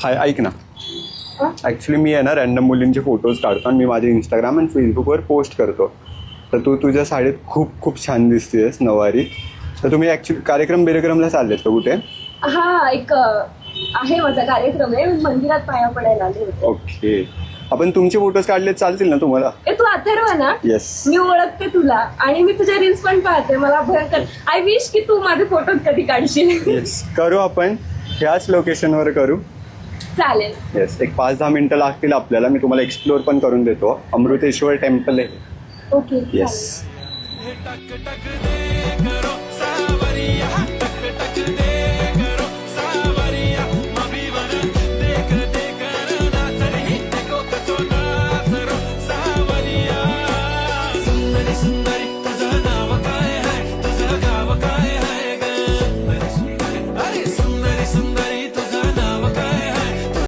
हाय, ऐक ना. ॲक्च्युली मी आहे ना रॅन्डम मुलींचे फोटोज काढतो आणि मी माझे इंस्टाग्राम आणि फेसबुकवर पोस्ट करतो. तर तू तुझ्या साडीत खूप खूप छान दिसतेस नऊवारी. तर तुम्ही ॲक्च्युली कार्यक्रमला चाललेत का कुठे? हा, एक आहे माझा कार्यक्रम आहे, मंदिरात पाया पडायला आले होते. ओके. आपण तुमचे फोटोज काढले चालतील ना तुम्हाला? तू अथर्व ना? येस. मी ओळखते तुला आणि मी तुझ्या रील्स पण पाहते. मला भयंकर आय विश की तू माझे फोटोज कधी काढशील. येस, करू आपण ह्याच लोकेशनवर करू. चालेल. येस, एक 5-10 मिनिटं लागतील आपल्याला. मी तुम्हाला एक्सप्लोअर पण करून देतो. अमृतेश्वर टेम्पल आहे. ओके. येस.